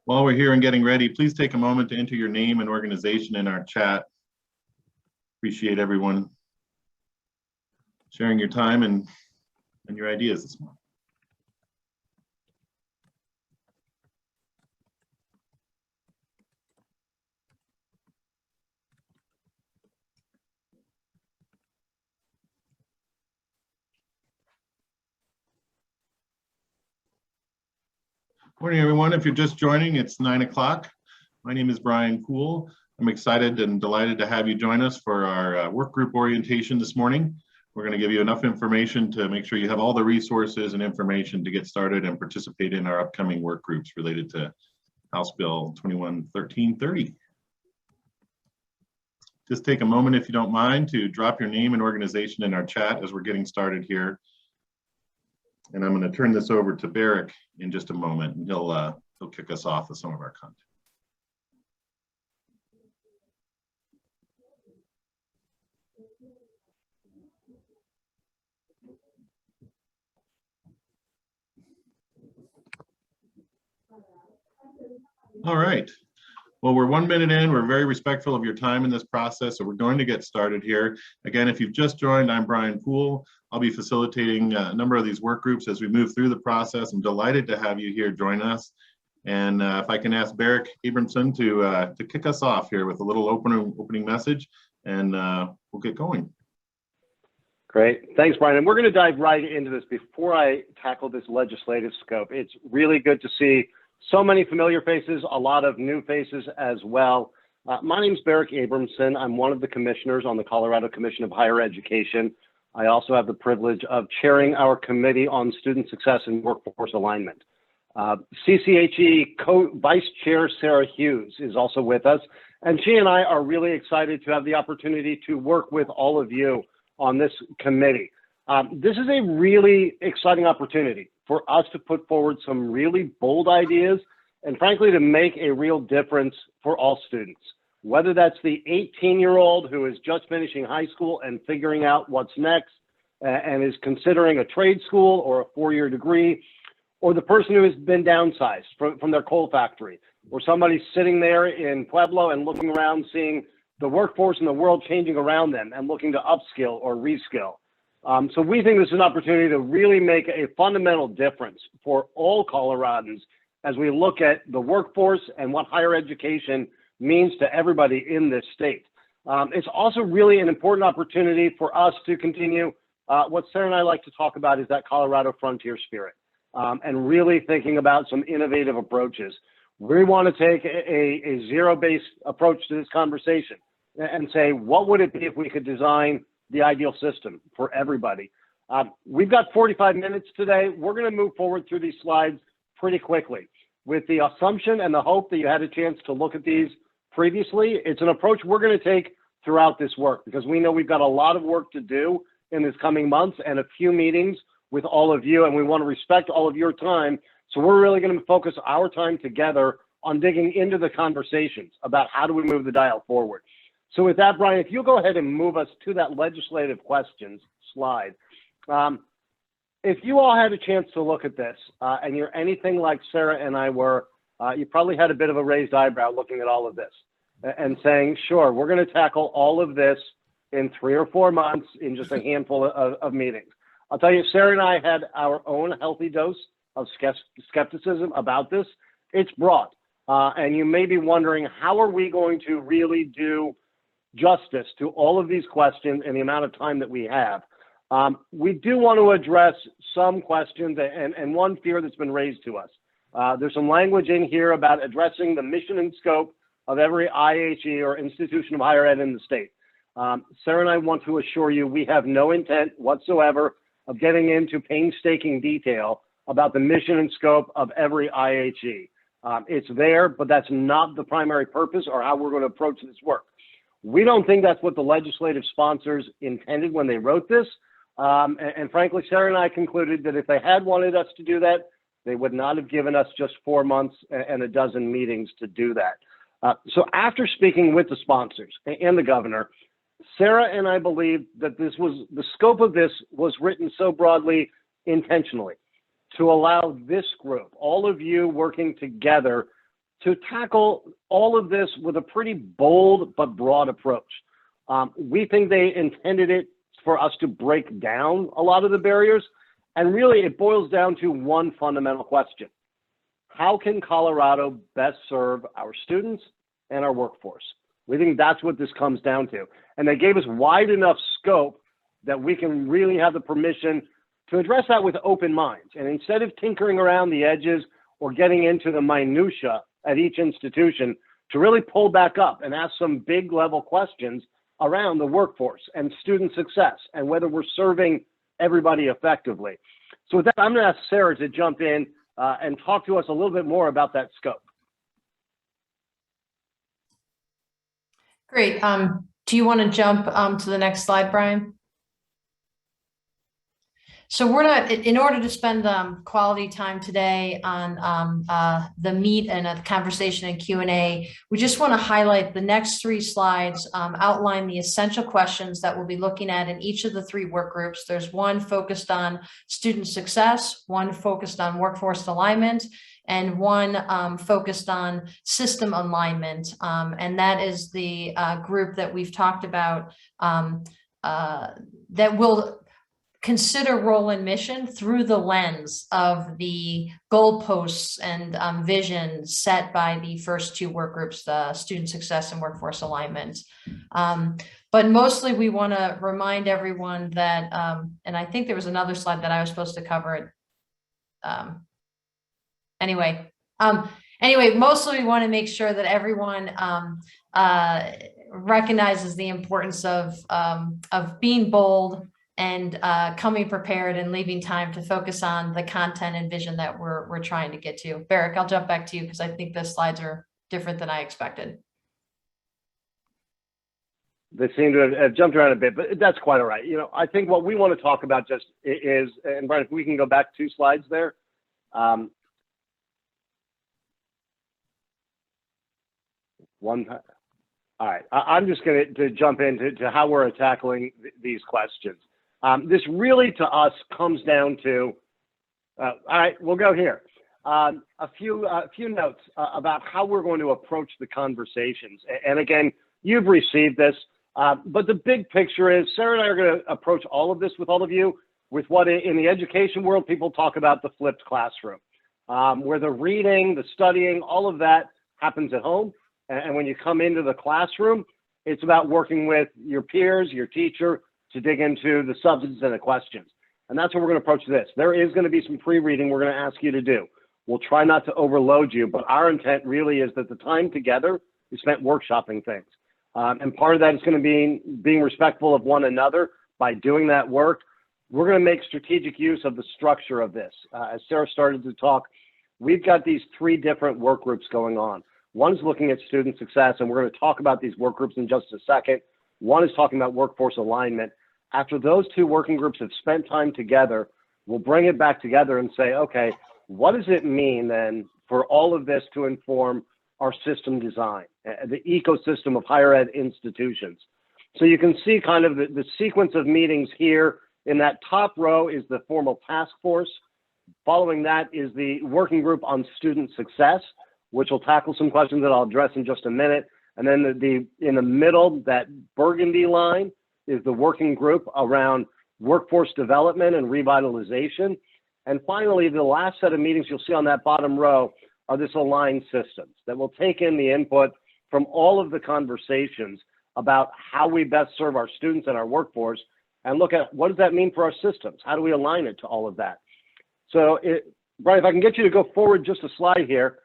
While we're here and getting ready, please take a moment to enter your name and organization in our chat. Appreciate everyone sharing your time and your ideas this morning. Morning, everyone. If you're just joining, it's 9 o'clock. My name is Brian Poole. I'm excited and delighted to have you join us for our work group orientation this morning. We're going to give you enough information to make sure you have all the resources and information to get started and participate in our upcoming work groups related to House Bill 21-1330. Just take a moment, if you don't mind, to drop your name and organization in our chat as we're getting started here. And I'm going to turn this over to Barrick in just a moment, and he'll kick us off with some of our content. All right. Well, we're 1 minute in. We're very respectful of your time in this process, so we're going to get started here. Again, if you've just joined, I'm Brian Poole. I'll be facilitating a number of these work groups as we move through the process. I'm delighted to have you here join us. And if I can ask Barrick Abramson to kick us off here with a little opening message, and we'll get going. Great. Thanks, Brian. And we're going to dive right into this. Before I tackle this legislative scope, it's really good to see so many familiar faces, a lot of new faces as well. My name is Barrick Abramson. I'm one of the commissioners on the Colorado Commission of Higher Education. I also have the privilege of chairing our Committee on Student Success and Workforce Alignment. CCHE Vice Chair Sarah Hughes is also with us, and she and I are really excited to have the opportunity to work with all of you on this committee. This is a really exciting opportunity for us to put forward some really bold ideas and frankly to make a real difference for all students. Whether that's the 18-year-old who is just finishing high school and figuring out what's next and is considering a trade school or a four-year degree, or the person who has been downsized from their coal factory, or somebody sitting there in Pueblo and looking around seeing the workforce and the world changing around them and looking to upskill or reskill. So we think this is an opportunity to really make a fundamental difference for all Coloradans as we look at the workforce and what higher education means to everybody in this state. It's also really an important opportunity for us to continue what Sarah and I like to talk about is that Colorado frontier spirit, and really thinking about some innovative approaches. We want to take a zero-based approach to this conversation and say, what would it be if we could design the ideal system for everybody? We've got 45 minutes today. We're going to move forward through these slides pretty quickly with the assumption and the hope that you had a chance to look at these previously. It's an approach we're going to take throughout this work because we know we've got a lot of work to do in this coming months and a few meetings with all of you, and we want to respect all of your time. So we're really going to focus our time together on digging into the conversations about how do we move the dial forward. So with that, Brian, if you'll go ahead and move us to that legislative questions slide. If you all had a chance to look at this and you're anything like Sarah and I were, you probably had a bit of a raised eyebrow looking at all of this and saying, sure, we're going to tackle all of this in 3 or 4 months in just a handful of meetings. I'll tell you, Sarah and I had our own healthy dose of skepticism about this. It's broad. And you may be wondering, how are we going to really do justice to all of these questions in the amount of time that we have? We do want to address some questions and one fear that's been raised to us. There's some language in here about addressing the mission and scope of every IHE or institution of higher ed in the state. Sarah and I want to assure you we have no intent whatsoever of getting into painstaking detail about the mission and scope of every IHE. It's there, but that's not the primary purpose or how we're going to approach this work. We don't think that's what the legislative sponsors intended when they wrote this. And frankly, Sarah and I concluded that if they had wanted us to do that, they would not have given us just 4 months and a dozen meetings to do that. So after speaking with the sponsors and the governor, Sarah and I believe that the scope of this was written so broadly intentionally to allow this group, all of you working together, to tackle all of this with a pretty bold but broad approach. We think they intended it for us to break down a lot of the barriers, and really it boils down to one fundamental question. How can Colorado best serve our students and our workforce? We think that's what this comes down to. And they gave us wide enough scope that we can really have the permission to address that with open minds. And instead of tinkering around the edges or getting into the minutia at each institution, to really pull back up and ask some big level questions around the workforce and student success and whether we're serving everybody effectively. So with that, I'm going to ask Sarah to jump in and talk to us a little bit more about that scope. Great. Do you want to jump to the next slide, Brian? So we're not, in order to spend quality time today on the meet and a conversation and Q&A, we just want to highlight the next 3 slides, outline the essential questions that we'll be looking at in each of the 3 work groups. There's one focused on student success, one focused on workforce alignment, and one focused on system alignment. And that is the group that we've talked about that will consider role and mission through the lens of the goalposts and vision set by the first 2 work groups, the student success and workforce alignment. But mostly we want to remind everyone that, and I think there was another slide that I was supposed to cover. Anyway, mostly we want to make sure that everyone recognizes the importance of being bold and coming prepared and leaving time to focus on the content and vision that we're trying to get to. Barrick, I'll jump back to you because I think the slides are different than I expected. They seem to have jumped around a bit, but that's quite all right. You know, I think what we want to talk about just is, and Brian, if we can go back 2 slides there. All right, I'm just going to jump into how we're tackling these questions. This really, to us, comes down to, all right, we'll go here. A few notes about how we're going to approach the conversations. And again, you've received this, but the big picture is Sarah and I are going to approach all of this with all of you with what in the education world, people talk about the flipped classroom, where the reading, the studying, all of that happens at home. And when you come into the classroom, it's about working with your peers, your teacher, to dig into the substance and the questions. And that's what we're going to approach this. There is going to be some pre-reading we're going to ask you to do. We'll try not to overload you, but our intent really is that the time together is spent workshopping things. And part of that is going to be being respectful of one another by doing that work. We're going to make strategic use of the structure of this. As Sarah started to talk, we've got these 3 different work groups going on. One's looking at student success, and we're going to talk about these work groups in just a second. One is talking about workforce alignment. After those 2 working groups have spent time together, we'll bring it back together and say, okay, what does it mean then for all of this to inform our system design, the ecosystem of higher ed institutions? So you can see kind of the sequence of meetings here. In that top row is the formal task force. Following that is the working group on student success, which will tackle some questions that I'll address in just a minute. And then in the middle, that burgundy line is the working group around workforce development and revitalization. And finally, the last set of meetings you'll see on that bottom row are this aligned systems that will take in the input from all of the conversations about how we best serve our students and our workforce and look at what does that mean for our systems? How do we align it to all of that? So, Brian, if I can get you to go forward just a slide here.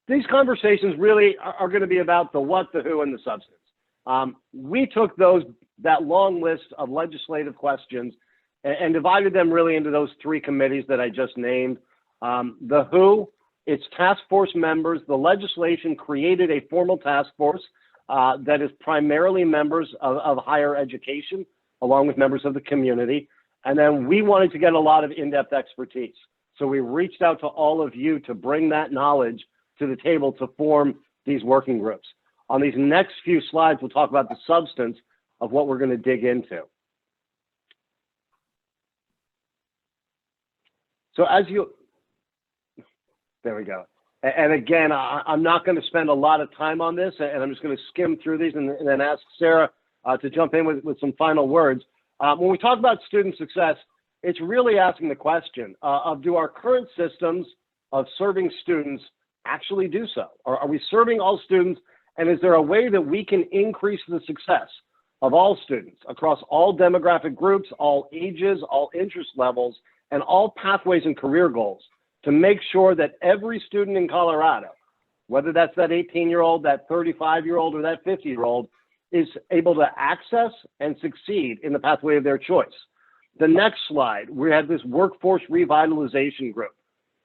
These conversations really are going to be about the what, the who, and the substance. We took that long list of legislative questions and divided them really into those 3 committees that I just named. The who, it's task force members. The legislation created a formal task force that is primarily members of higher education, along with members of the community. And then we wanted to get a lot of in-depth expertise. So we reached out to all of you to bring that knowledge to the table to form these working groups. On these next few slides, we'll talk about the substance of what we're going to dig into. So there we go. And again, I'm not going to spend a lot of time on this, and I'm just going to skim through these and then ask Sarah to jump in with some final words. When we talk about student success, it's really asking the question of, do our current systems of serving students actually do so? Or are we serving all students? And is there a way that we can increase the success of all students across all demographic groups, all ages, all interest levels, and all pathways and career goals to make sure that every student in Colorado, whether that's that 18-year-old, that 35-year-old, or that 50-year-old, is able to access and succeed in the pathway of their choice? The next slide, we have this workforce revitalization group,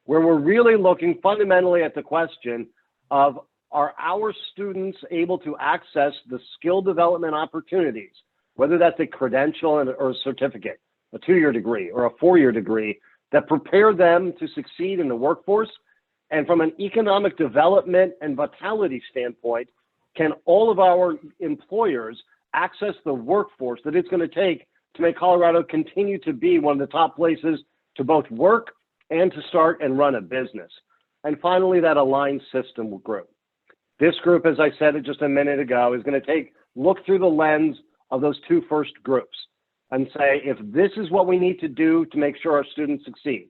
where we're really looking fundamentally at the question of, are our students able to access the skill development opportunities, whether that's a credential or a certificate, a 2-year degree or a 4-year degree, that prepare them to succeed in the workforce? And from an economic development and vitality standpoint, can all of our employers access the workforce that it's going to take to make Colorado continue to be one of the top places to both work and to start and run a business? And finally, that aligned system group. This group, as I said just a minute ago, is going to look through the lens of those two first groups and say, if this is what we need to do to make sure our students succeed,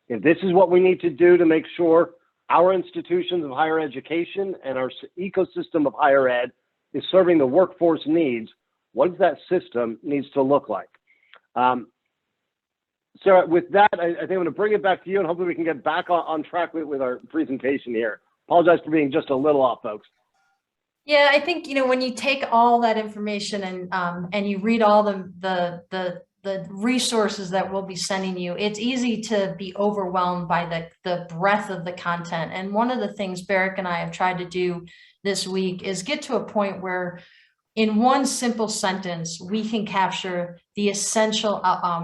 if this is what we need to do to make sure our institutions of higher education and our ecosystem of higher ed is serving the workforce needs, what does that system needs to look like? Sarah, with that, I think I'm going to bring it back to you, and hopefully we can get back on track with our presentation here. Apologize for being just a little off, folks. Yeah, I think, when you take all that information and you read all the resources that we'll be sending you, it's easy to be overwhelmed by the breadth of the content. And one of the things Barrick and I have tried to do this week is get to a point where in one simple sentence, we can capture the essential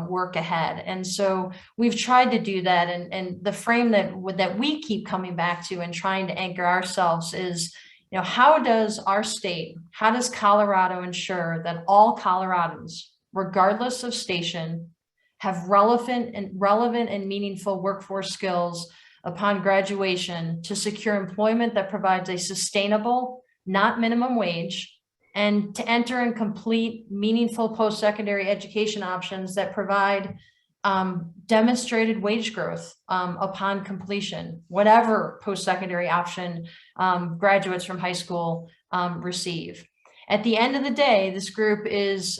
work ahead. And so we've tried to do that. And the frame that we keep coming back to and trying to anchor ourselves is, how does our state, how does Colorado ensure that all Coloradans, regardless of station, have relevant and meaningful workforce skills upon graduation to secure employment that provides a sustainable, not minimum wage, and to enter and complete meaningful post-secondary education options that provide demonstrated wage growth upon completion, whatever post-secondary option graduates from high school receive. At the end of the day, this group is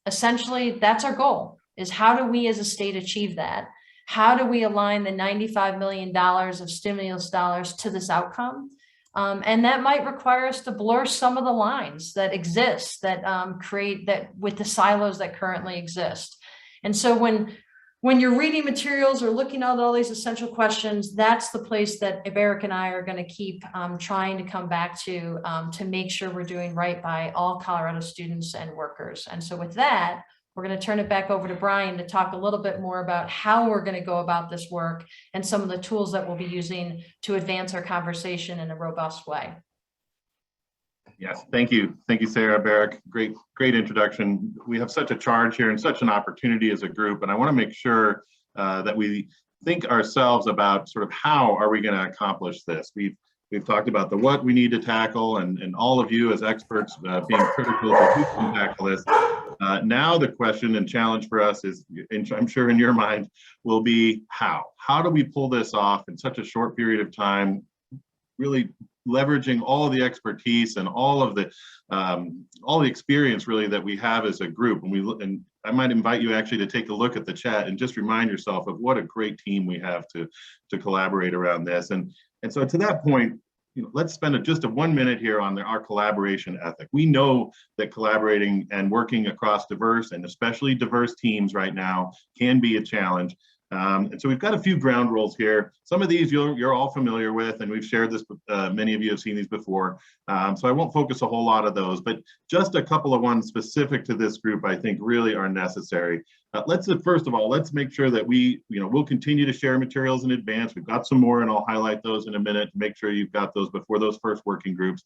essentially, that's our goal, is how do we as a state achieve that? How do we align the $95 million of stimulus dollars to this outcome? And that might require us to blur some of the lines that exist, that create that with the silos that currently exist. And so when you're reading materials or looking at all these essential questions, that's the place that Barrick and I are going to keep trying to come back to make sure we're doing right by all Colorado students and workers. And so with that, we're going to turn it back over to Brian to talk a little bit more about how we're going to go about this work and some of the tools that we'll be using to advance our conversation in a robust way. Yes, thank you. Thank you, Sarah, Barrick. Great introduction. We have such a charge here and such an opportunity as a group, and I want to make sure that we think ourselves about sort of how are we going to accomplish this. We've talked about the what we need to tackle, and all of you as experts being critical to who can tackle this. Now the question and challenge for us is, I'm sure in your mind, will be how. How do we pull this off in such a short period of time, really leveraging all of the expertise and all the experience really that we have as a group. And I might invite you actually to take a look at the chat and just remind yourself of what a great team we have to collaborate around this. And so to that point, let's spend just 1 minute here on our collaboration ethic. We know that collaborating and working across diverse and especially diverse teams right now can be a challenge. And so we've got a few ground rules here. Some of these you're all familiar with, and we've shared this, many of you have seen these before. So I won't focus a whole lot of those, but just a couple of ones specific to this group I think really are necessary. First of all, let's make sure that we'll continue to share materials in advance. We've got some more, and I'll highlight those in a minute to make sure you've got those before those first working groups.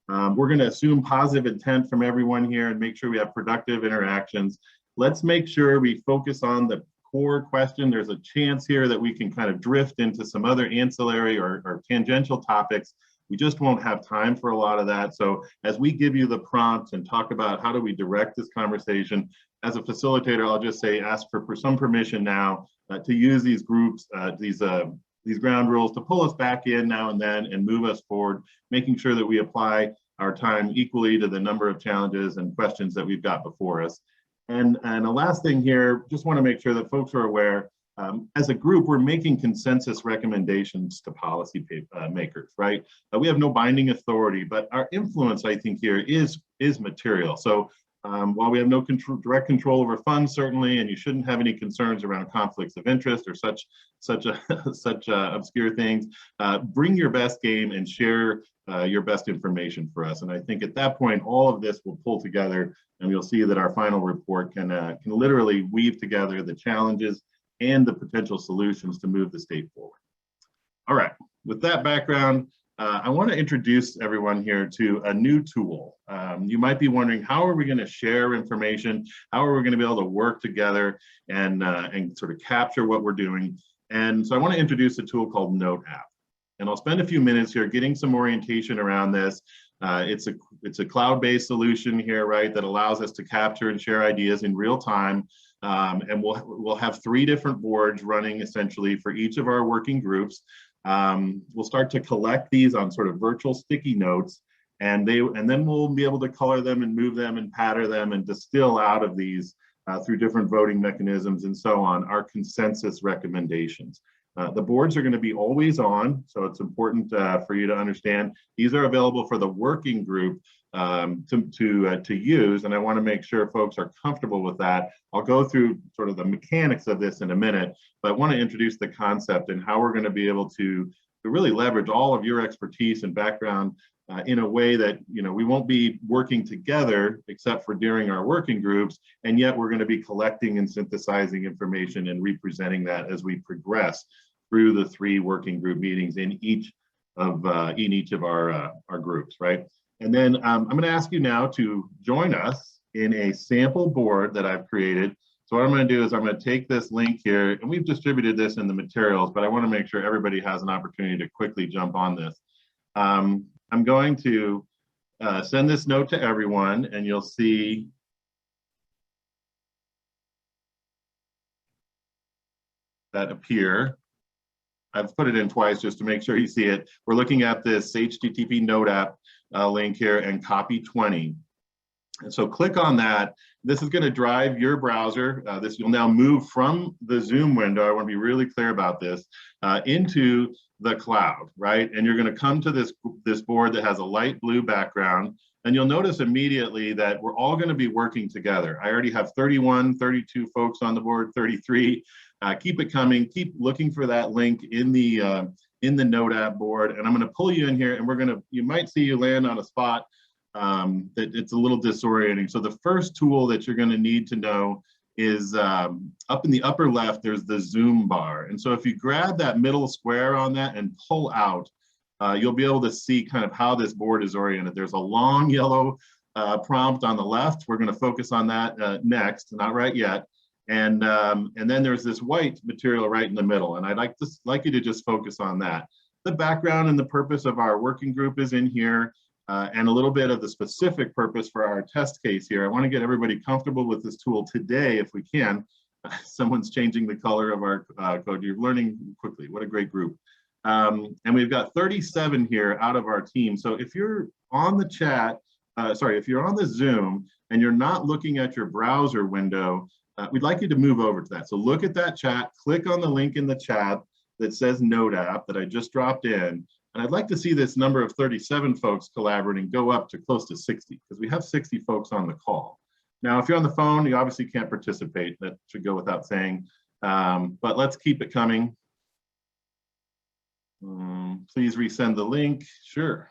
We're going to assume positive intent from everyone here and make sure we have productive interactions. Let's make sure we focus on the core question. There's a chance here that we can kind of drift into some other ancillary or tangential topics. We just won't have time for a lot of that. So as we give you the prompts and talk about how do we direct this conversation, as a facilitator, I'll just say ask for some permission now to use these groups, these ground rules to pull us back in now and then and move us forward, making sure that we apply our time equally to the number of challenges and questions that we've got before us. And the last thing here, just want to make sure that folks are aware, as a group, we're making consensus recommendations to policy makers, right? We have no binding authority, but our influence, I think, here is material. So while we have no direct control over funds, certainly, and you shouldn't have any concerns around conflicts of interest or such obscure things, bring your best game and share your best information for us. And I think at that point, all of this will pull together, and you'll see that our final report can literally weave together the challenges and the potential solutions to move the state forward. All right, with that background, I want to introduce everyone here to a new tool. You might be wondering, how are we going to share information? How are we going to be able to work together and sort of capture what we're doing? And so I want to introduce a tool called Note App. And I'll spend a few minutes here getting some orientation around this. It's a cloud-based solution here, right, that allows us to capture and share ideas in real time. And we'll have 3 different boards running essentially for each of our working groups. We'll start to collect these on sort of virtual sticky notes, and then we'll be able to color them and move them and pattern them and distill out of these through different voting mechanisms and so on, our consensus recommendations. The boards are going to be always on, so it's important for you to understand these are available for the working group to use, and I want to make sure folks are comfortable with that. I'll go through sort of the mechanics of this in a minute, but I want to introduce the concept and how we're going to be able to really leverage all of your expertise and background in a way that, you know, we won't be working together except for during our working groups, and yet we're going to be collecting and synthesizing information and representing that as we progress through the 3 working group meetings in each of our groups, right? And then I'm going to ask you now to join us in a sample board that I've created. So what I'm going to do is I'm going to take this link here, and we've distributed this in the materials, but I want to make sure everybody has an opportunity to quickly jump on this. I'm going to send this note to everyone, and you'll see that appear. I've put it in twice just to make sure you see it. We're looking at this HTTP Note App link here and copy 20. And so click on that. This is going to drive your browser. You'll now move from the Zoom window. I want to be really clear about this, into the cloud, right? And you're going to come to this board that has a light blue background. And you'll notice immediately that we're all going to be working together. I already have 31, 32 folks on the board, 33. Keep it coming. Keep looking for that link in the Note App board. And I'm going to pull you in here, and you might see you land on a spot that it's a little disorienting. So the first tool that you're going to need to know is up in the upper left, there's the Zoom bar. And so if you grab that middle square on that and pull out, you'll be able to see kind of how this board is oriented. There's a long yellow prompt on the left. We're going to focus on that next, not right yet. And then there's this white material right in the middle. And I'd like you to just focus on that. The background and the purpose of our working group is in here, and a little bit of the specific purpose for our test case here. I want to get everybody comfortable with this tool today if we can. Someone's changing the color of our code. You're learning quickly. What a great group. And we've got 37 here out of our team. So if you're on the chat, if you're on the Zoom and you're not looking at your browser window, we'd like you to move over to that. So look at that chat, click on the link in the chat that says Note App that I just dropped in. And I'd like to see this number of 37 folks collaborating go up to close to 60, because we have 60 folks on the call. Now, if you're on the phone, you obviously can't participate. That should go without saying, but let's keep it coming. Please resend the link. Sure.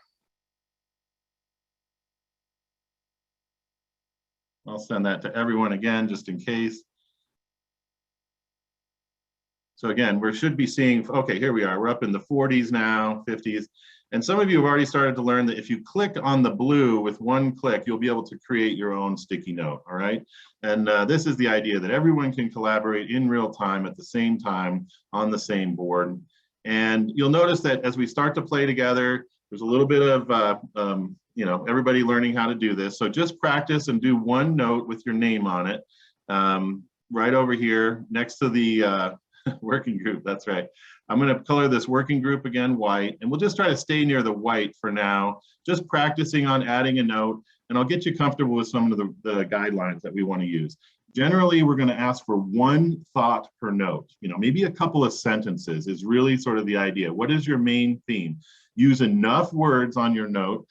I'll send that to everyone again, just in case. So again, we should be seeing, okay, here we are. We're up in the 40s now, 50s. And some of you have already started to learn that if you click on the blue with one click, you'll be able to create your own sticky note, all right? And this is the idea that everyone can collaborate in real time at the same time on the same board. And you'll notice that as we start to play together, there's a little bit of, everybody learning how to do this. So just practice and do one note with your name on it, right over here next to the working group, that's right. I'm going to color this working group again white, and we'll just try to stay near the white for now, just practicing on adding a note, and I'll get you comfortable with some of the guidelines that we want to use. Generally, we're going to ask for one thought per note. Maybe a couple of sentences is really sort of the idea. What is your main theme? Use enough words on your note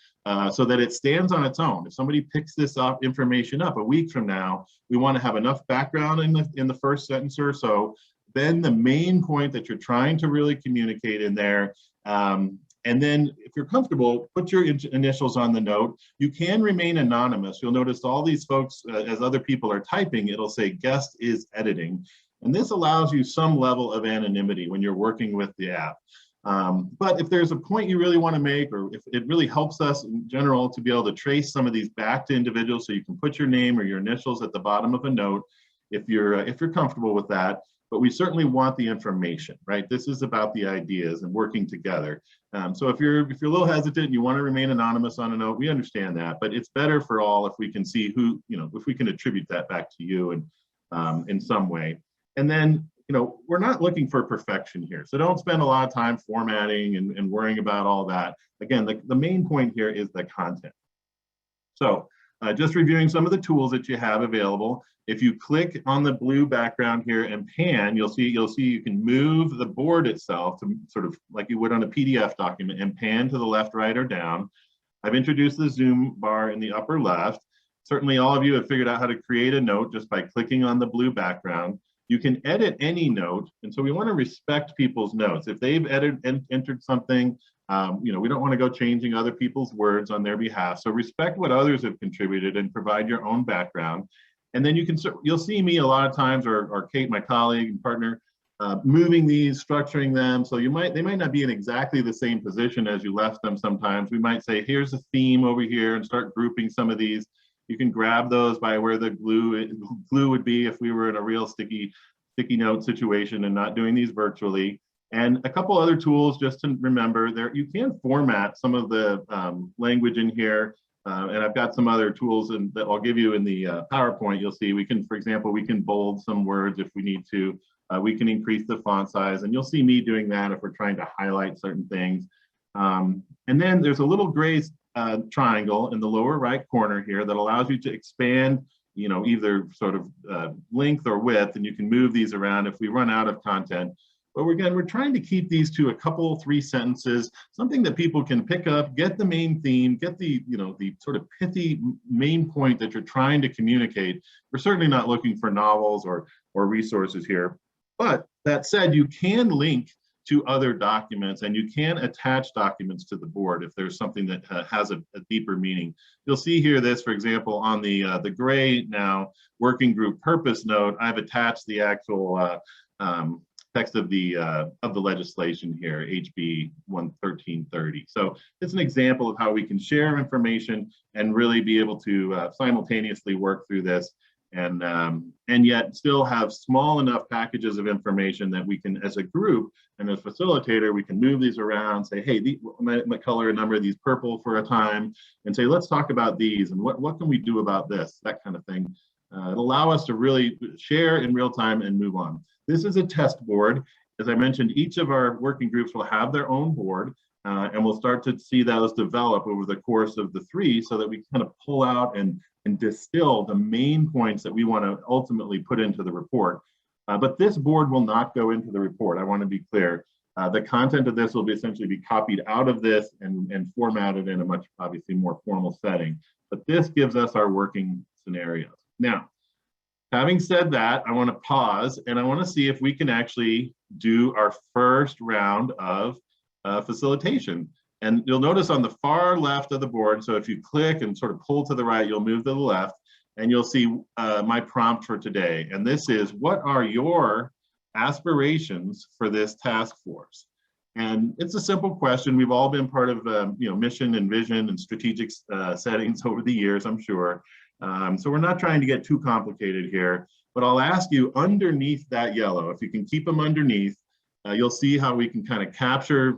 so that it stands on its own. If somebody picks this information up a week from now, we want to have enough background in the first sentence or so. Then the main point that you're trying to really communicate in there. And then if you're comfortable, put your initials on the note. You can remain anonymous. You'll notice all these folks, as other people are typing, it'll say guest is editing. And this allows you some level of anonymity when you're working with the app. But if there's a point you really want to make, or if it really helps us in general to be able to trace some of these back to individuals, so you can put your name or your initials at the bottom of a note, if you're comfortable with that. But we certainly want the information, right? This is about the ideas and working together. So if you're a little hesitant and you want to remain anonymous on a note, we understand that, but it's better for all if we can see who, if we can attribute that back to you and in some way. And then, we're not looking for perfection here. So don't spend a lot of time formatting and worrying about all that. Again, the main point here is the content. So just reviewing some of the tools that you have available. If you click on the blue background here and pan, you'll see you can move the board itself to sort of like you would on a PDF document and pan to the left, right, or down. I've introduced the zoom bar in the upper left. Certainly all of you have figured out how to create a note just by clicking on the blue background. You can edit any note, and so we want to respect people's notes. If they've entered something, we don't want to go changing other people's words on their behalf. So respect what others have contributed and provide your own background. And then you'll see me a lot of times, or Kate, my colleague and partner, moving these, structuring them. So they might not be in exactly the same position as you left them sometimes. We might say, here's a theme over here, and start grouping some of these. You can grab those by where the glue would be if we were in a real sticky note situation and not doing these virtually. And a couple other tools just to remember there, you can format some of the language in here. And I've got some other tools that I'll give you in the PowerPoint. You'll see for example, we can bold some words if we need to. We can increase the font size, and you'll see me doing that if we're trying to highlight certain things. And then there's a little gray triangle in the lower right corner here that allows you to expand, either sort of length or width, and you can move these around if we run out of content. But we're trying to keep these to a couple, 3 sentences, something that people can pick up, get the main theme, get the sort of pithy main point that you're trying to communicate. We're certainly not looking for novels or resources here. But that said, you can link to other documents, and you can attach documents to the board if there's something that has a deeper meaning. You'll see here this, for example, on the gray now working group purpose note, I've attached the actual text of the legislation here, HB 1330. So it's an example of how we can share information and really be able to simultaneously work through this, and yet still have small enough packages of information that we can, as a group and as facilitator, we can move these around, say, hey, I might color a number of these purple for a time, and say, let's talk about these, and what can we do about this, that kind of thing. It'll allow us to really share in real time and move on. This is a test board. As I mentioned, each of our working groups will have their own board, and we'll start to see those develop over the course of the 3 so that we kind of pull out and distill the main points that we want to ultimately put into the report. But this board will not go into the report. I want to be clear. The content of this will essentially be copied out of this and formatted in a much, obviously, more formal setting. But this gives us our working scenarios. Now, having said that, I want to pause and I want to see if we can actually do our first round of facilitation. And you'll notice on the far left of the board, so if you click and sort of pull to the right, you'll move to the left, and you'll see my prompt for today. And this is, what are your aspirations for this task force? And it's a simple question. We've all been part of mission and vision and strategic settings over the years, I'm sure. So we're not trying to get too complicated here, but I'll ask you underneath that yellow, if you can keep them underneath, you'll see how we can kind of capture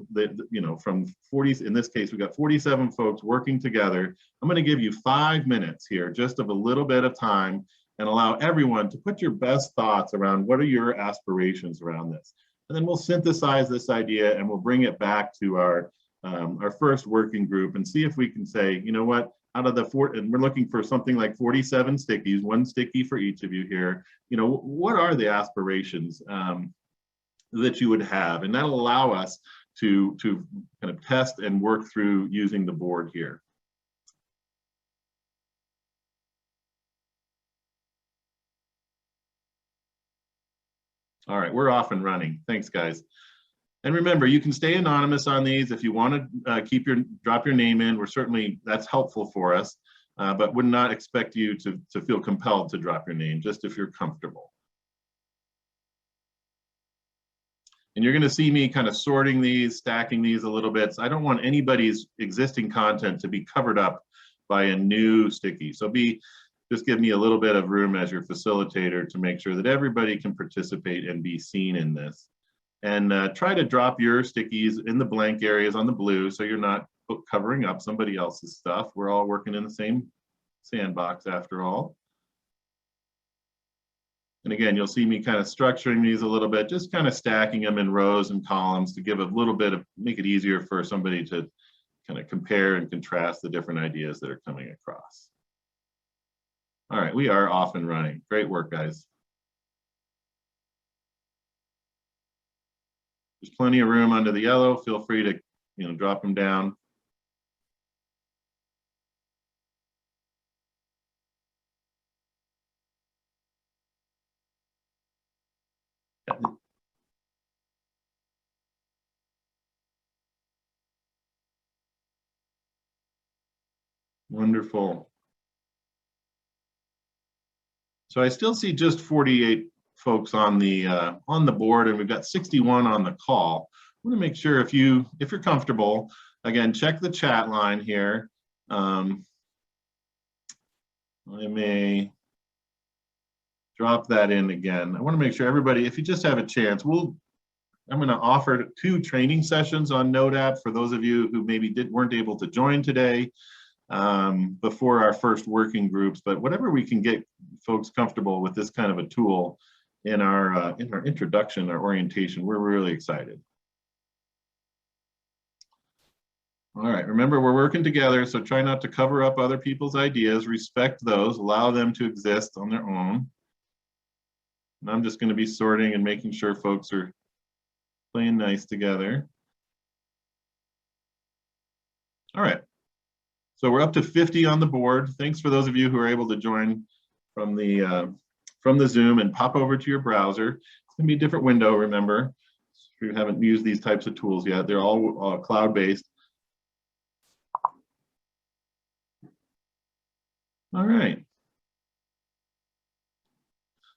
from 40, in this case, we've got 47 folks working together. I'm going to give you 5 minutes here, just of a little bit of time, and allow everyone to put your best thoughts around what are your aspirations around this. And then we'll synthesize this idea and we'll bring it back to our first working group and see if we can say, you know what, out of the and we're looking for something like 47 stickies, 1 sticky for each of you here. What are the aspirations that you would have? And that'll allow us to kind of test and work through using the board here. All right, we're off and running. Thanks, guys. And remember, you can stay anonymous on these if you want to drop your name in. That's helpful for us, but would not expect you to feel compelled to drop your name, just if you're comfortable. And you're going to see me kind of sorting these, stacking these a little bit. So I don't want anybody's existing content to be covered up by a new sticky. So just give me a little bit of room as your facilitator to make sure that everybody can participate and be seen in this. And try to drop your stickies in the blank areas on the blue so you're not covering up somebody else's stuff. We're all working in the same sandbox after all. And again, you'll see me kind of structuring these a little bit, just kind of stacking them in rows and columns to give a little bit of, make it easier for somebody to kind of compare and contrast the different ideas that are coming across. All right, we are off and running. Great work, guys. There's plenty of room under the yellow. Feel free to, drop them down. Wonderful. So I still see just 48 folks on the board, and we've got 61 on the call. I want to make sure if you're comfortable, again, check the chat line here. I may drop that in again. I want to make sure everybody, if you just have a chance, I'm going to offer 2 training sessions on NodeApp for those of you who maybe weren't able to join today before our first working groups, but whatever we can get folks comfortable with this kind of a tool in our introduction, our orientation, we're really excited. All right, remember we're working together, so try not to cover up other people's ideas, respect those, allow them to exist on their own. And I'm just going to be sorting and making sure folks are playing nice together. All right. So we're up to 50 on the board. Thanks for those of you who are able to join from the Zoom and pop over to your browser. It's going to be a different window, remember. If you haven't used these types of tools yet, they're all cloud-based. All right.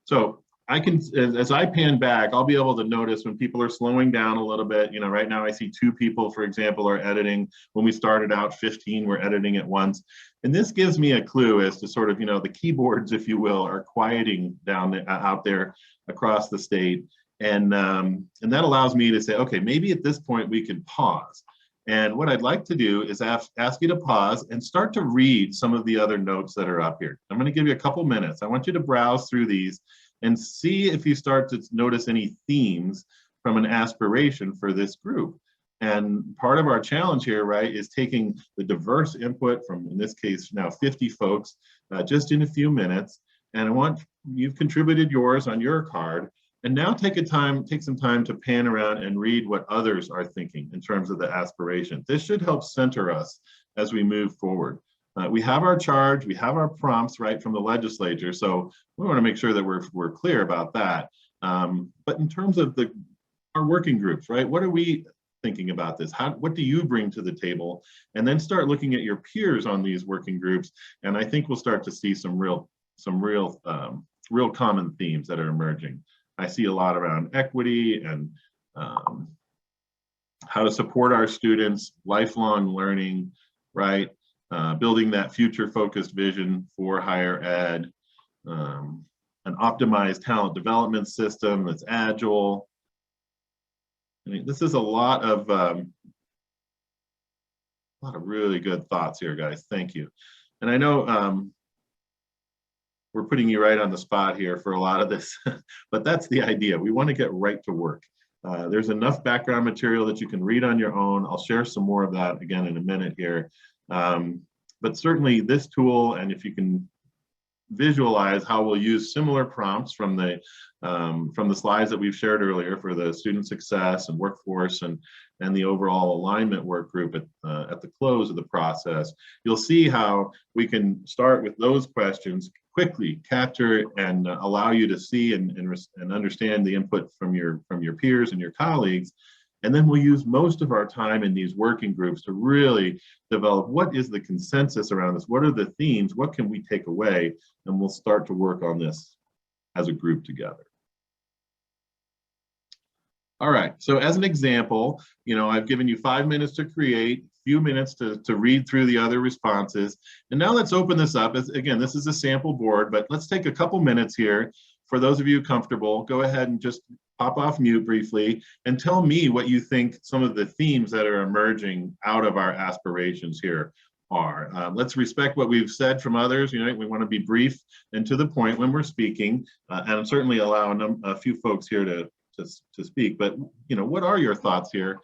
So I can, as I pan back, I'll be able to notice when people are slowing down a little bit. Right now I see 2 people, for example, are editing. When we started out, 15 were editing at once. And this gives me a clue as to sort of, the keyboards, if you will, are quieting out there across the state. And that allows me to say, okay, maybe at this point we can pause. And what I'd like to do is ask you to pause and start to read some of the other notes that are up here. I'm going to give you a couple minutes. I want you to browse through these and see if you start to notice any themes from an aspiration for this group. And part of our challenge here, right, is taking the diverse input from, in this case, now 50 folks, just in a few minutes. And you've contributed yours on your card. And now take some time to pan around and read what others are thinking in terms of the aspiration. This should help center us as we move forward. We have our charge, we have our prompts, right, from the legislature. So we want to make sure that we're clear about that. But in terms of our working groups, right, what are we thinking about this? What do you bring to the table? And then start looking at your peers on these working groups. And I think we'll start to see some real common themes that are emerging. I see a lot around equity and how to support our students, lifelong learning, right? Building that future-focused vision for higher ed, an optimized talent development system that's agile. I mean, this is a lot of really good thoughts here, guys. Thank you. And I know we're putting you right on the spot here for a lot of this, but that's the idea. We want to get right to work. There's enough background material that you can read on your own. I'll share some more of that again in a minute here. But certainly this tool, and if you can visualize how we'll use similar prompts from the slides that we've shared earlier for the student success and workforce and the overall alignment work group at the close of the process, you'll see how we can start with those questions, quickly capture and allow you to see and understand the input from your peers and your colleagues. And then we'll use most of our time in these working groups to really develop what is the consensus around this, what are the themes, what can we take away, and we'll start to work on this as a group together. All right, so as an example, I've given you 5 minutes to create, a few minutes to read through the other responses. And now let's open this up. Again, this is a sample board, but let's take a couple minutes here. For those of you comfortable, go ahead and just pop off mute briefly and tell me what you think some of the themes that are emerging out of our aspirations here are. Let's respect what we've said from others. We want to be brief and to the point when we're speaking, and certainly allow a few folks here to speak. But what are your thoughts here?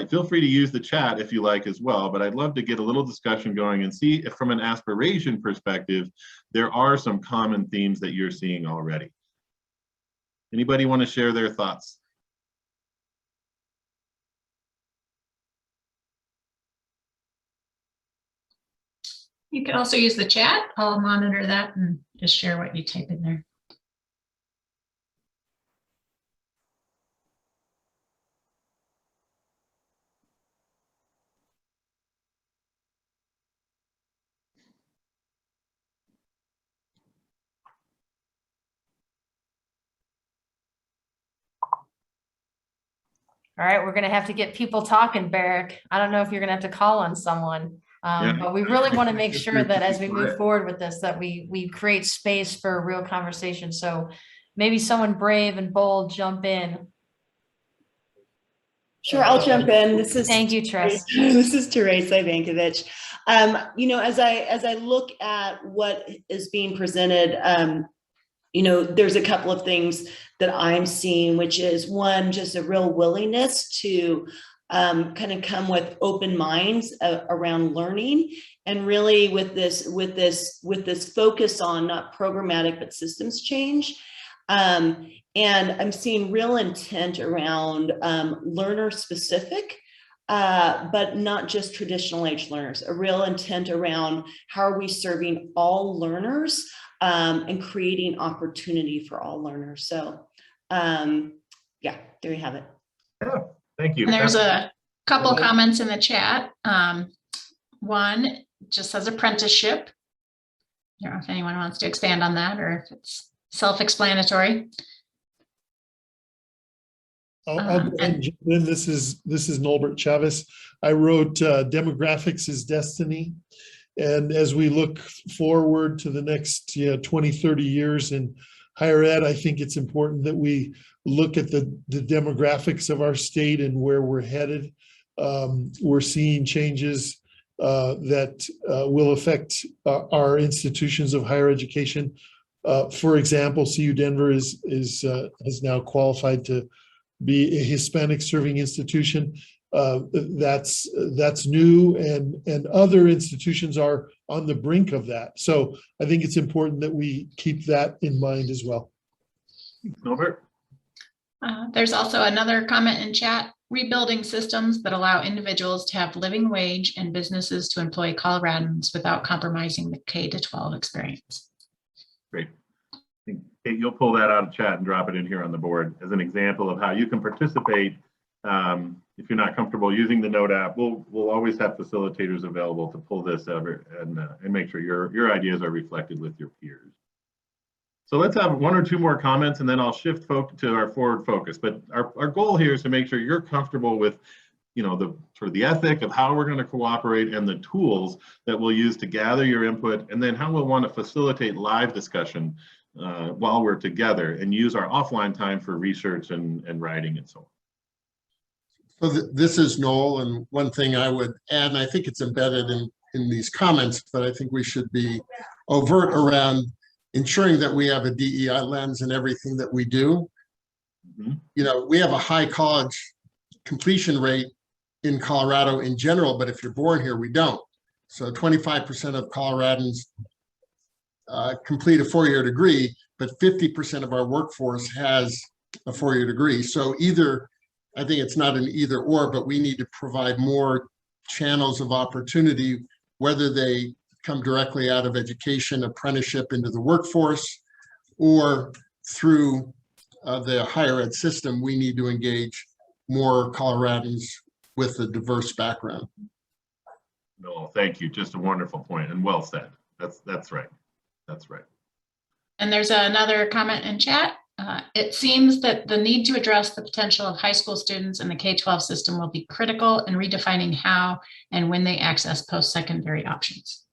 Feel free to use the chat if you like as well, but I'd love to get a little discussion going and see if from an aspiration perspective, there are some common themes that you're seeing already. Anybody want to share their thoughts? You can also use the chat. I'll monitor that and just share what you type in there. All right, we're gonna have to get people talking, Barrick. I don't know if you're gonna have to call on someone. But we really want to make sure that as we move forward with this, that we create space for a real conversation. So maybe someone brave and bold jump in. Sure, I'll jump in. Thank you, Tress. This is Teresa Ivankovich. As I look at what is being presented, there's a couple of things that I'm seeing, which is one, just a real willingness to kind of come with open minds around learning, and really with this focus on not programmatic but systems change. And I'm seeing real intent around learner specific, but not just traditional age learners, a real intent around how are we serving all learners and creating opportunity for all learners. So yeah, there you have it. Yeah, thank you. And there's a couple comments in the chat. One just says apprenticeship. I don't know if anyone wants to expand on that or if it's self-explanatory. I'll go ahead and jump in. This is Nolbert Chavez. I wrote Demographics is Destiny. And as we look forward to the next 20, 30 years in higher ed, I think it's important that we look at the demographics of our state and where we're headed. We're seeing changes that will affect our institutions of higher education. For example, CU Denver has now qualified to be a Hispanic serving institution. That's new, and other institutions are on the brink of that. So I think it's important that we keep that in mind as well. Albert? There's also another comment in chat: rebuilding systems that allow individuals to have living wage and businesses to employ Coloradans without compromising the K-12 experience. Great. Kate, you'll pull that out of chat and drop it in here on the board as an example of how you can participate. If you're not comfortable using the Note app, we'll always have facilitators available to pull this over and make sure your ideas are reflected with your peers. So let's have one or two more comments, and then I'll shift to our forward focus. But our goal here is to make sure you're comfortable with the sort of the ethic of how we're going to cooperate and the tools that we'll use to gather your input, and then how we'll want to facilitate live discussion while we're together and use our offline time for research and writing and so on. So this is Noel, and one thing I would add, and I think it's embedded in these comments, but I think we should be overt around ensuring that we have a DEI lens in everything that we do. Mm-hmm. We have a high college completion rate in Colorado in general, but if you're born here, we don't. So 25% of Coloradans complete a four-year degree, but 50% of our workforce has a four-year degree. So I think it's not an either or, but we need to provide more channels of opportunity, whether they come directly out of education, apprenticeship into the workforce, or through the higher ed system. We need to engage more Coloradans with a diverse background. No, thank you. Just a wonderful point and well said. That's right. That's right. And there's another comment in chat. It seems that the need to address the potential of high school students in the K-12 system will be critical in redefining how and when they access post-secondary options.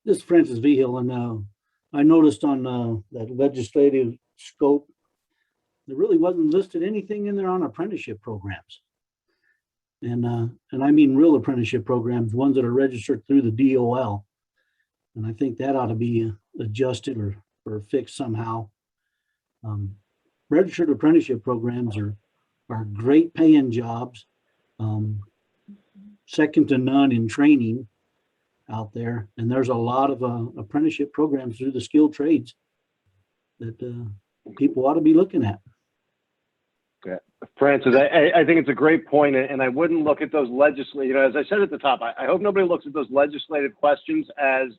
This is Francis Vigil, and I noticed on that legislative scope, there really wasn't listed anything in there on apprenticeship programs. And I mean real apprenticeship programs, ones that are registered through the DOL. And I think that ought to be adjusted or fixed somehow. Registered apprenticeship programs are great paying jobs, second to none in training out there. And there's a lot of apprenticeship programs through the skilled trades that people ought to be looking at. Yeah. Francis, I think it's a great point, and I wouldn't look at those legislative, as I said at the top, I hope nobody looks at those legislative questions as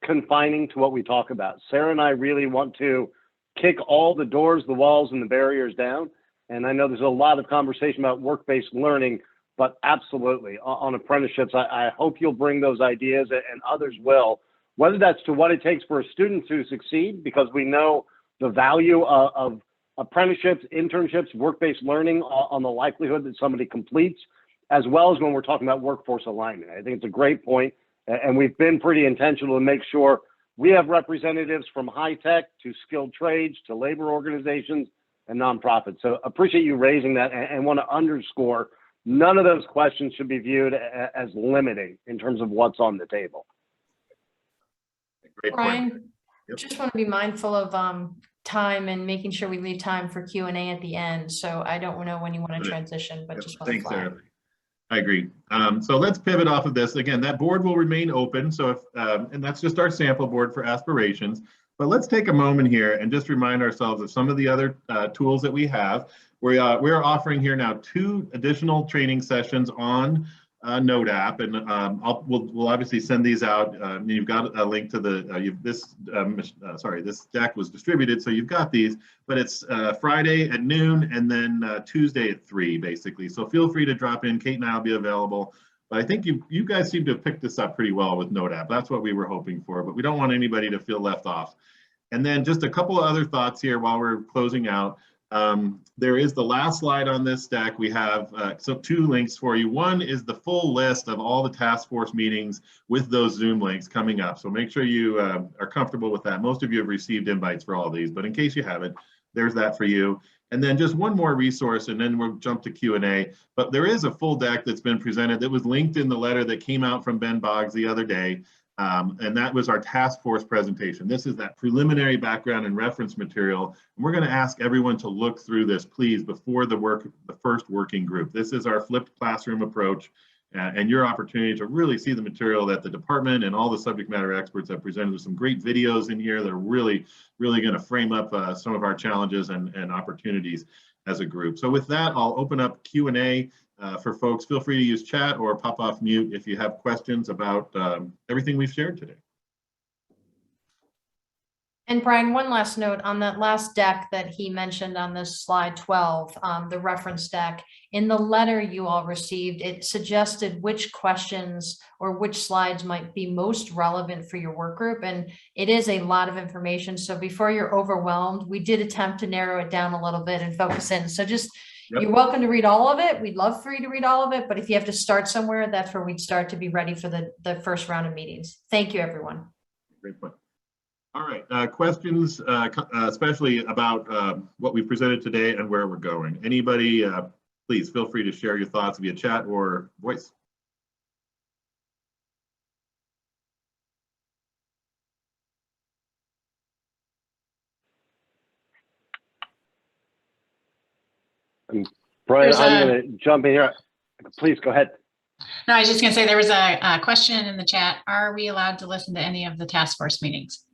confining to what we talk about. Sarah and I really want to kick all the doors, the walls, and the barriers down. And I know there's a lot of conversation about work-based learning, but absolutely on apprenticeships, I hope you'll bring those ideas, and others will, whether that's to what it takes for a student to succeed, because we know the value of apprenticeships, internships, work-based learning on the likelihood that somebody completes, as well as when we're talking about workforce alignment. I think it's a great point, and we've been pretty intentional to make sure we have representatives from high tech to skilled trades to labor organizations and nonprofits. So appreciate you raising that, and want to underscore none of those questions should be viewed as limiting in terms of what's on the table. Great point. Brian, Yep. just want to be mindful of time and making sure we leave time for Q&A at the end. So I don't know when you want to transition, but just want to Thanks, flag. Sarah. I agree. So let's pivot off of this. Again, that board will remain open. So if, and that's just our sample board for aspirations. But let's take a moment here and just remind ourselves of some of the other tools that we have. We're offering here now 2 additional training sessions on Note app, and we'll obviously send these out. You've got a link to the this deck was distributed, so you've got these. But it's Friday at noon and then Tuesday at 3, basically. So feel free to drop in. Kate and I will be available. But I think you guys seem to have picked this up pretty well with Note app. That's what we were hoping for, but we don't want anybody to feel left off. And then just a couple of other thoughts here while we're closing out. There is the last slide on this deck. We have 2 links for you. One is the full list of all the task force meetings with those Zoom links coming up. So make sure you are comfortable with that. Most of you have received invites for all these, but in case you haven't, there's that for you. And then just one more resource, and then we'll jump to Q&A. But there is a full deck that's been presented that was linked in the letter that came out from Ben Boggs the other day. And that was our task force presentation. This is that preliminary background and reference material. And we're going to ask everyone to look through this, please, before the first working group. This is our flipped classroom approach, and your opportunity to really see the material that the department and all the subject matter experts have presented. There's some great videos in here that are really going to frame up some of our challenges and opportunities as a group. So with that, I'll open up Q&A. For folks, feel free to use chat or pop off mute if you have questions about everything we've shared today. And Brian, one last note on that last deck that he mentioned on this slide 12, the reference deck. In the letter you all received, it suggested which questions or which slides might be most relevant for your work group. And it is a lot of information. So before you're overwhelmed, we did attempt to narrow it down a little bit and focus in. So just, you're welcome to read all of it. We'd love for you to read all of it. But if you have to start somewhere, that's where we'd start to be ready for the first round of meetings. Thank you, everyone. Great point. All right, questions, especially about what we presented today and where we're going. Anybody, please feel free to share your thoughts via chat or voice. Brian, I'm going to jump in here. Please go ahead. No, I was just going to say there was a question in the chat. Are we allowed to listen to any of the task force meetings?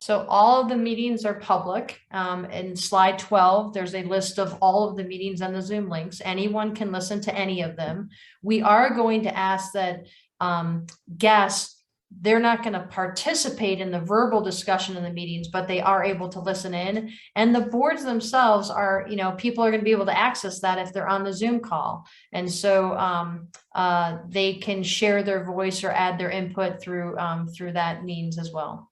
So all of the meetings are public. In slide 12, there's a list of all of the meetings on the Zoom links. Anyone can listen to any of them. We are going to ask that guests, they're not going to participate in the verbal discussion in the meetings, but they are able to listen in. And the boards themselves are, people are going to be able to access that if they're on the Zoom call. And so they can share their voice or add their input through that means as well.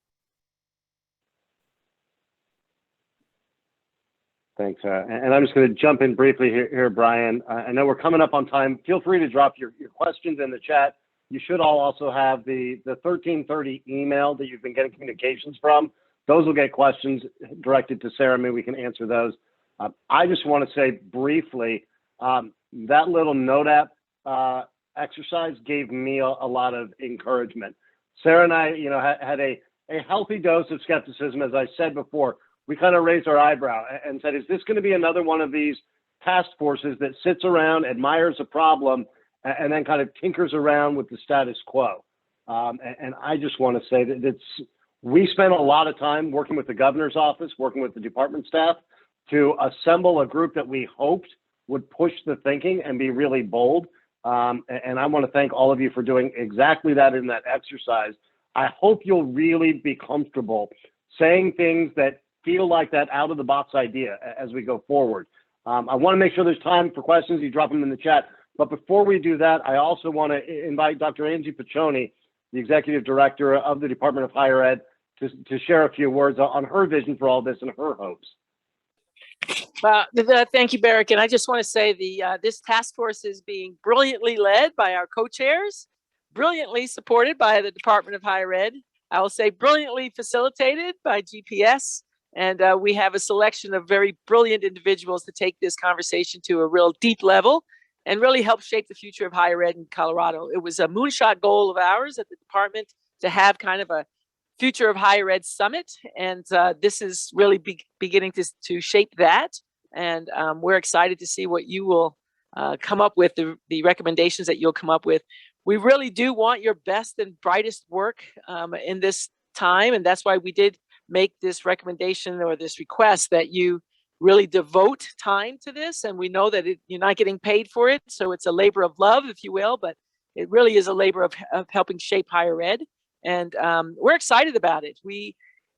Thanks. And I'm just going to jump in briefly here, Brian. I know we're coming up on time. Feel free to drop your questions in the chat. You should all also have the 1330 email that you've been getting communications from. Those will get questions directed to Sarah. Maybe we can answer those. I just want to say briefly, that little note app exercise gave me a lot of encouragement. Sarah and I, had a healthy dose of skepticism, as I said before. We kind of raised our eyebrow and said, is this going to be another one of these task forces that sits around, admires a problem, and then kind of tinkers around with the status quo? And I just want to say that we spent a lot of time working with the governor's office, working with the department staff to assemble a group that we hoped would push the thinking and be really bold. And I want to thank all of you for doing exactly that in that exercise. I hope you'll really be comfortable saying things that feel like that out of the box idea as we go forward. I want to make sure there's time for questions. You drop them in the chat. But before we do that, I also want to invite Dr. Angie Pacioni, the Executive Director of the Department of Higher Ed, to share a few words on her vision for all this and her hopes. Thank you, Barrick. And I just want to say this task force is being brilliantly led by our co-chairs, brilliantly supported by the Department of Higher Ed. I will say brilliantly facilitated by GPS. And we have a selection of very brilliant individuals to take this conversation to a real deep level and really help shape the future of higher ed in Colorado. It was a moonshot goal of ours at the department to have kind of a future of higher ed summit. And this is really beginning to shape that. And we're excited to see what you will come up with, the recommendations that you'll come up with. We really do want your best and brightest work in this time. And that's why we did make this recommendation or this request that you really devote time to this. And we know that you're not getting paid for it. So it's a labor of love, if you will, but it really is a labor of helping shape higher ed. And we're excited about it.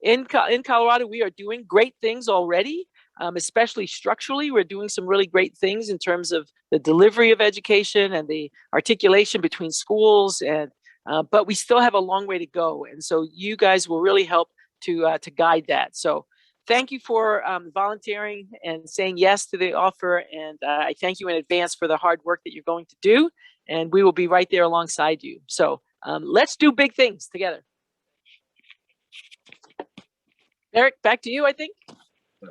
In Colorado, we are doing great things already, especially structurally. We're doing some really great things in terms of the delivery of education and the articulation between schools. But we still have a long way to go. And so you guys will really help to guide that. So thank you for volunteering and saying yes to the offer. And I thank you in advance for the hard work that you're going to do. And we will be right there alongside you. So let's do big things together. Eric, back to you, I think.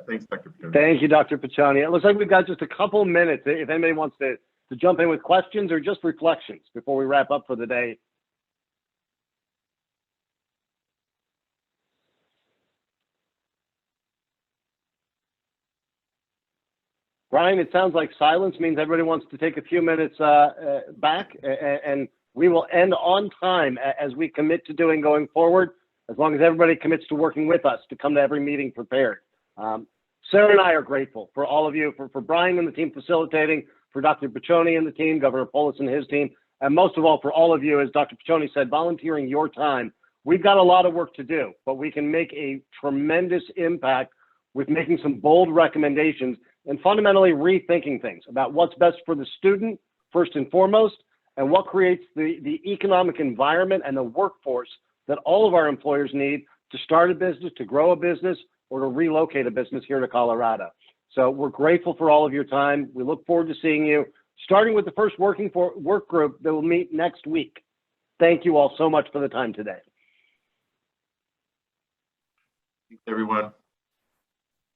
Thanks, Dr. Pacioni. Thank you, Dr. Pacioni. It looks like we've got just a couple minutes if anybody wants to jump in with questions or just reflections before we wrap up for the day. Brian, it sounds like silence means everybody wants to take a few minutes back, and we will end on time as we commit to doing going forward, as long as everybody commits to working with us to come to every meeting prepared. Sarah and I are grateful for all of you, for Brian and the team facilitating, for Dr. Pacioni and the team, Governor Polis and his team, and most of all, for all of you, as Dr. Pacioni said, volunteering your time we've got a lot of work to do, but we can make a tremendous impact with making some bold recommendations and fundamentally rethinking things about what's best for the student, first and foremost, and what creates the economic environment and the workforce that all of our employers need to start a business, to grow a business, or to relocate a business here to Colorado. So we're grateful for all of your time. We look forward to seeing you, starting with the first work group that will meet next week. Thank you all so much for the time today. Thanks, everyone.